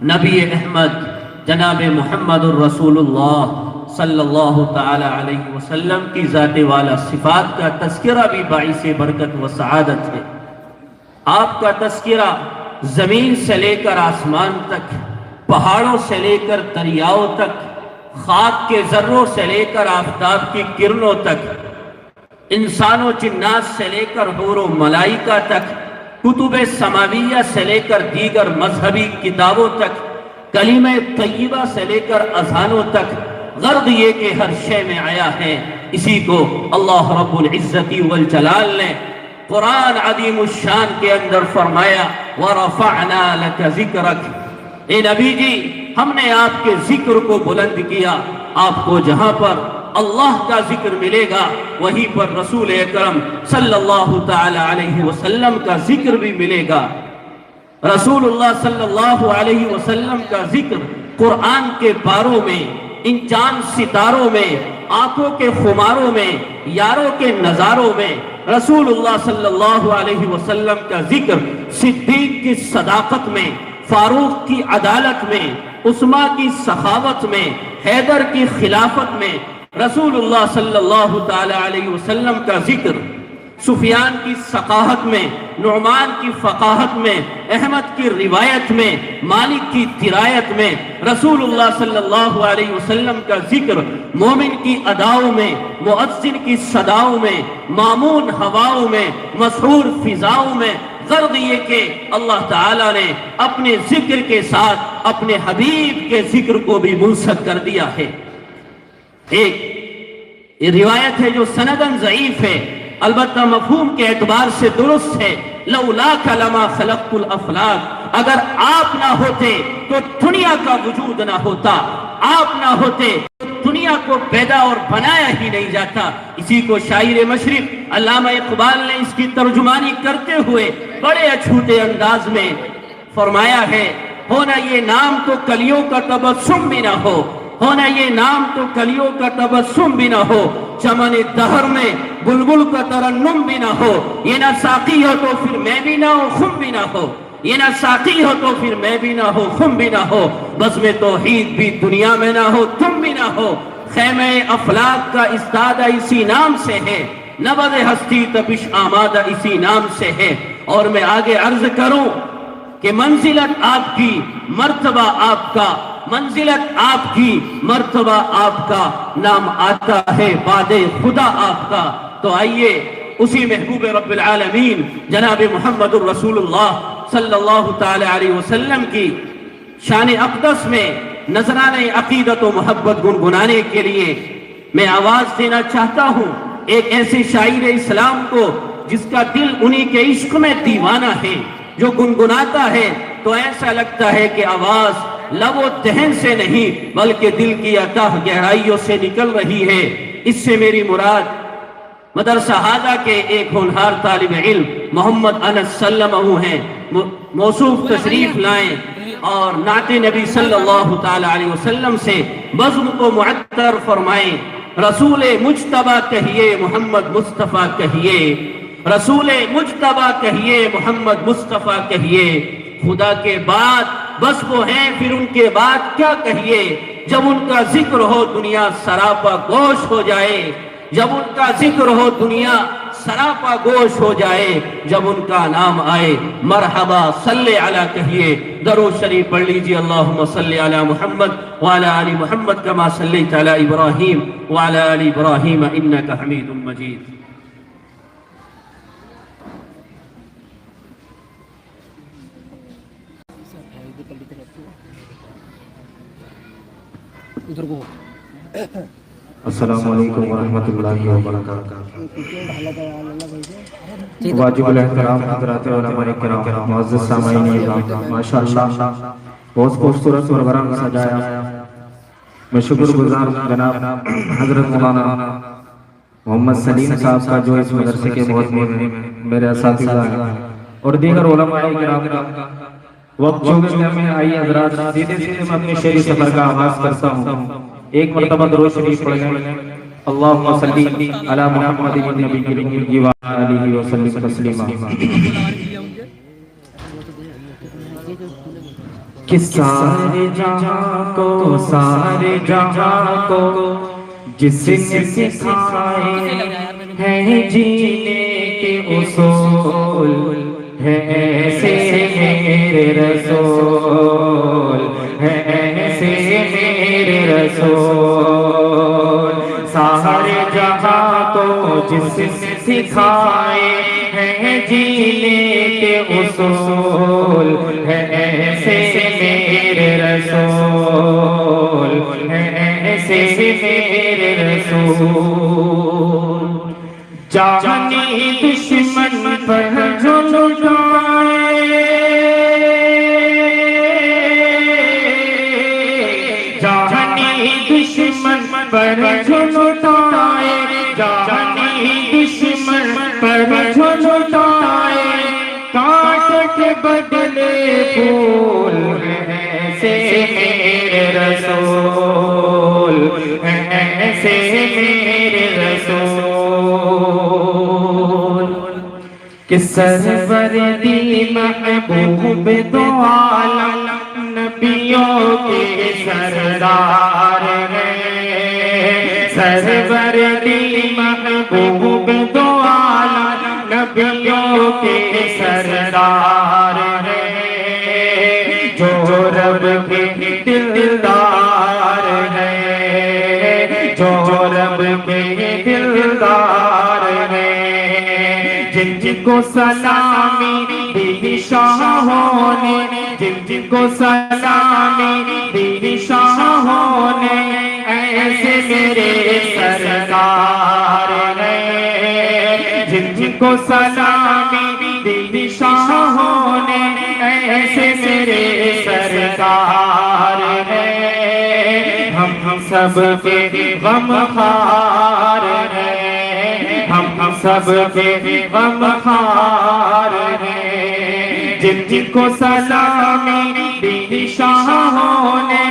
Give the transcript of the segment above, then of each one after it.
نبی احمد جناب محمد الرسول اللہ صلی اللہ تعالی علیہ وسلم کی ذات والا صفات کا تذکرہ بھی باعث برکت و سعادت ہے۔ آپ کا تذکرہ زمین سے لے کر آسمان تک، پہاڑوں سے لے کر دریاؤں تک، خاک کے ذروں سے لے کر آفتاب کی کرنوں تک، انسان و جنات سے لے کر حور و ملائکہ تک، کتب سماویہ سے لے کر دیگر مذہبی کتابوں تک، کلمہ طیبہ سے لے کر اذانوں تک، غرض یہ کہ ہر شے میں آیا ہے اسی کو اللہ رب العزت والجلال نے قرآن عظیم الشان کے اندر فرمایا وَرَفَعْنَا لَكَ ذِكْرَكَ، اے نبی جی ہم نے آپ کے ذکر کو بلند کیا۔ آپ کو جہاں پر اللہ کا ذکر ملے گا وہیں پر رسول اکرم صلی اللہ تعالی علیہ وسلم کا ذکر بھی ملے گا۔ رسول اللہ صلی اللہ علیہ وسلم کا ذکر قرآن کے پاروں میں، ان چاند ستاروں میں، آنکھوں کے خماروں میں، یاروں کے نظاروں میں، رسول اللہ صلی اللہ علیہ وسلم کا ذکر صدیق کی صداقت میں، فاروق کی عدالت میں، عثمان کی سخاوت میں، حیدر کی خلافت میں، رسول اللہ صلی اللہ تعالی علیہ وسلم کا ذکر سفیان کی ثقافت میں، نعمان کی فقاہت میں، احمد کی روایت میں، مالک کی درایت میں، رسول اللہ صلی اللہ علیہ وسلم کا ذکر مومن کی اداؤں میں، مؤذن کی صداؤں میں، مامون ہواؤں میں، مسحور فضاؤں میں، غرض یہ کہ اللہ تعالیٰ نے اپنے ذکر کے ساتھ اپنے حبیب کے ذکر کو بھی منسک کر دیا ہے۔ ایک یہ روایت ہے جو سندن ضعیف ہے، البتہ مفہوم کے اعتبار سے درست ہے، لولاک لما خلقت الافلاک، اگر آپ نہ ہوتے تو دنیا کا وجود نہ ہوتا، آپ نہ ہوتے تو دنیا کو پیدا اور بنایا ہی نہیں جاتا۔ اسی کو شاعر مشرق علامہ اقبال نے اس کی ترجمانی کرتے ہوئے بڑے اچھوتے انداز میں فرمایا ہے، ہونا یہ نام تو کلیوں کا تبسم بھی نہ ہو، ہونا یہ نام تو کلیوں کا تبسم بھی نہ ہو، چمن دہر میں بلبل کا ترنم بھی نہ ہو، یہ نہ ساقی ہو تو پھر میں بھی نہ ہو، خم بھی نہ ہو، یہ نہ ساقی ہو تو پھر میں بھی نہ ہو، خم بھی نہ ہو، بزم توحید بھی دنیا میں نہ ہو، تم بھی نہ ہو، خیمہ افلاک کا استادہ اسی نام سے ہے، نبض ہستی تپش آمادہ اسی نام سے ہے۔ اور میں آگے عرض کروں کہ منزلت آپ کی، مرتبہ آپ کا، منزلت آپ کی، مرتبہ آپ کا، نام آتا ہے بعد خدا آپ کا۔ تو آئیے اسی محبوب رب العالمین جناب محمد الرسول اللہ صلی اللہ تعالی علیہ وسلم کی شان اقدس میں نذرانے عقیدت و محبت گنگنانے کے لیے میں آواز دینا چاہتا ہوں ایک ایسے شاعر اسلام کو جس کا دل انہی کے عشق میں دیوانہ ہے، جو گنگناتا ہے تو ایسا لگتا ہے کہ آواز لب و دہن سے نہیں بلکہ دل کی اتاہ گہرائیوں سے نکل رہی ہے۔ اس سے میری مراد مدرسہ ہادہ کے ایک ہونہار طالب علم محمد انس سلمہ ہیں، موصوف تشریف لائیں اور نعت نبی صلی اللہ تعالی علیہ وسلم سے بزم کو معطر فرمائیں۔ رسول مجتبیٰ کہیے محمد مصطفیٰ کہیے، رسول مجتبیٰ کہیے محمد مصطفیٰ کہیے، خدا کے بعد بس وہ ہیں پھر ان کے بعد کیا کہیے، جب ان کا ذکر ہو دنیا سراپا گوش ہو جائے، جب ان کا ذکر ہو دنیا سراپا گوش ہو جائے، جب ان کا نام آئے مرحبا صلی علی کہیے۔ درود شریف پڑھ لیجئے، اللہم صلی علی محمد وعلی آل محمد کما صلیت علی ابراہیم وعلی آل ابراہیم انکا حمید مجید۔ السلام علیکم ورحمۃ اللہ وبرکاتہ۔ واجب الاحترام حضرات علماء کرام، معزز سامعین کرام، ماشاءاللہ بہت خوبصورت پروگرام سجایا۔ میں شکر گزار جناب حضرت مولانا محمد سلیم صاحب کا جو اس مدرسے کے بہت میرے اساتذہ ہیں اور دیگر علماء کرام کا۔ وقت چونکہ میں آئی حضرات سیدھے سیدھے میں اپنے شعری سفر کا آغاز کرتا ہوں۔ ایک مرتبہ درود شریف پڑھ لیں، اللہم صلی علی محمد النبی الامی وعلی آلہ وسلم تسلیما۔ کہ سارے جہاں کو جس نے سکھائے ہیں جینے کے اصول ہے ایسے میرے رسول، ہے ایسے میرے رسول، سارے جہاں کو جس نے سکھائے ہیں جینے کے اصول ہے ایسے میرے رسول، ہے ایسے میرے رسول، جانی دشمن پر جو لٹائے، جانی دشمن پر جو لٹائے، جانی دشمن پر جو لٹائے، کاٹ کے بدلے پھول ایسے میرے رسول، ایسے میرے رسول، کہ سروردی محبوب دو عالم نبیوں کے سردار ہیں، سروردی محبوب دو عالم نبیوں کے سردار ہیں، جو رب کے دلدار ہیں، جو رب کے دلدار ہیں، جن کو سلامی دی شاہوں نے، جن کو سلامی دی شاہوں نے، ایسے میرے سردار ہیں، جن کو سلامی دی شاہوں نے، ایسے میرے سردار ہیں، ہم سب کے غم خوار ہیں، ہم سب کے غم خوار ہیں، جن کو سلامی دی شاہوں نے،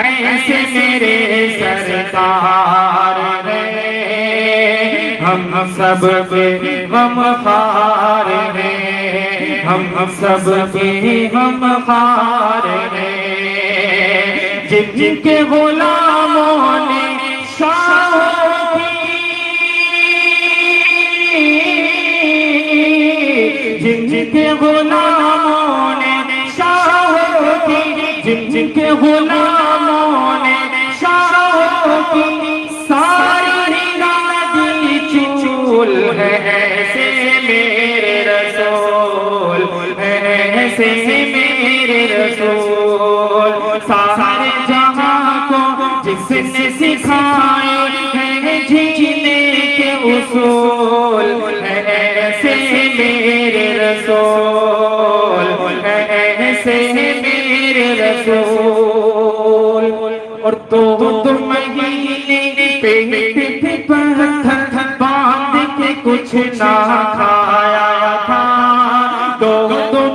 ایسے میرے سرکار ہیں، ہم سب کے غم خوار ہیں، ہم سب کے غم خوار ہیں، جن کے غلاموں نے شاہوں کی، جن کے غلاموں نے شاہوں کی، جن کے غلاموں نے شاہوں کی، ساری رادی چول ہے ایسے میرے رسول، ایسے میرے رسول، سارے جہاں کو جس نے سکھائے ہیں جینے کے اصول، ایسے میرے رسول، ایسے میرے رسول، اور دو مہینے پیٹ پہ پتھر باندھ کے کچھ نہ کھایا تھا، دو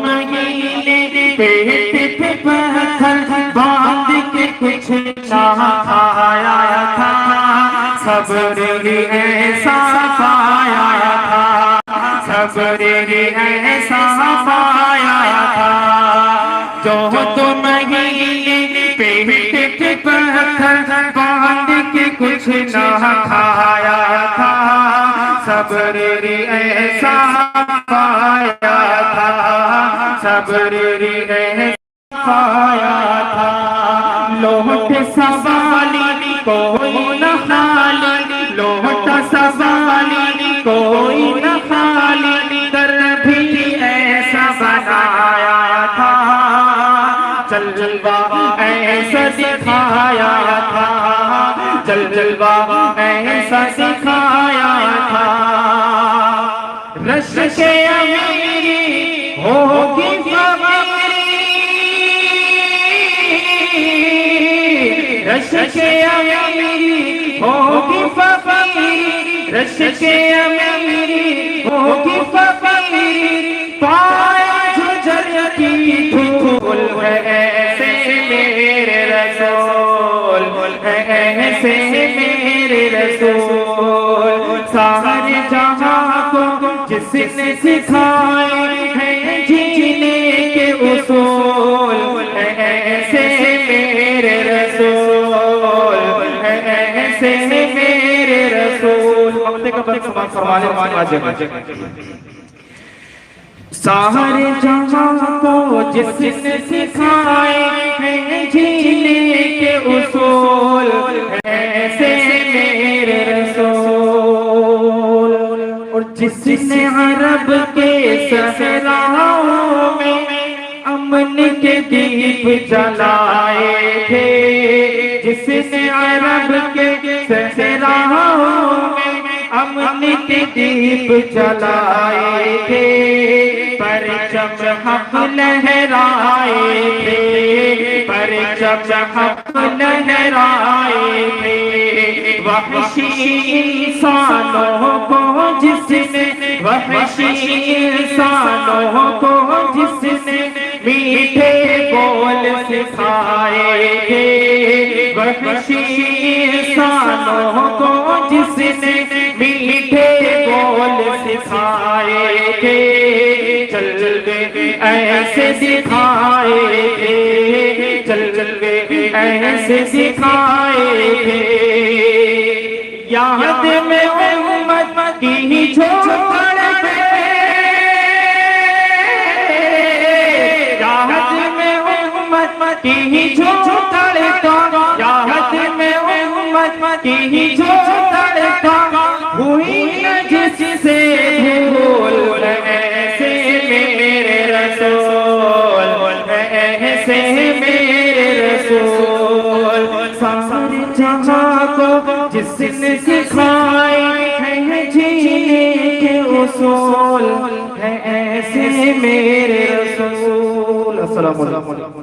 مہینے پیٹ پہ پتھر باندھ کے کچھ نہ کھایا تھا، صبر ہی ایسا پایا تھا، صبر ہی ایسا پایا تھا، جو دو مہینے پیٹ پہ پتھر باندھ کے کچھ نہ کھایا تھا، صبر ہی ایسا پایا تھا، صبر ہی ایسا پایا تھا، لوٹ سوالی کوئی نہ خالی، لوٹ سوالی کوئی نہ خالی، در بھی ایسا بنایا تھا، جلوہ ایسا دکھایا تھا، جلوہ ایسا دکھایا تھا، رش کے امیری ہوگی رش کے امیری ہوگی فقیری، رش کے امیری ہوگی فقیری، پایا جھجر کی دھول ہے ایسے میرے رسول، ایسے میرے رسول، سارے جہاں کو جس نے سکھائے ہیں جینے کے اصول، میرے رسول ایسے میرے رسول وقت کا بند سماعت فرمانے واجب سارے جہاں کو جس نے سکھائے ہیں جینے کے اصول ایسے میرے رسول اور جس نے عرب کے صحراؤں میں امن کے دیپ جلائے تھے جس نے عرب کے صحراؤں میں امن کے دیپ جلائے تھے پرچم حق لہرائے تھے پرچم حق لہرائے تھے وحشی انسانوں کو جس نے وحشی انسانوں کو جس نے میٹھے بول سکھائے تھے وحشی انسانوں کو جس نے میٹھے بول سکھائے تھے جلوے ایسے دکھائے تھے جلوے ایسے دکھائے تھے یاد میں امت کی جھوپڑ پہ یاد میں امت کی جھوپڑ کا یاد میں امت کی جھوپڑ کا ہوئی جس سے بھول ایسے میرے رسول ایسے میرے رسول سارے جہاں کو جس نے سکھائے ہیں جینے کے اصول ایسے میرے رسول السلام علیکم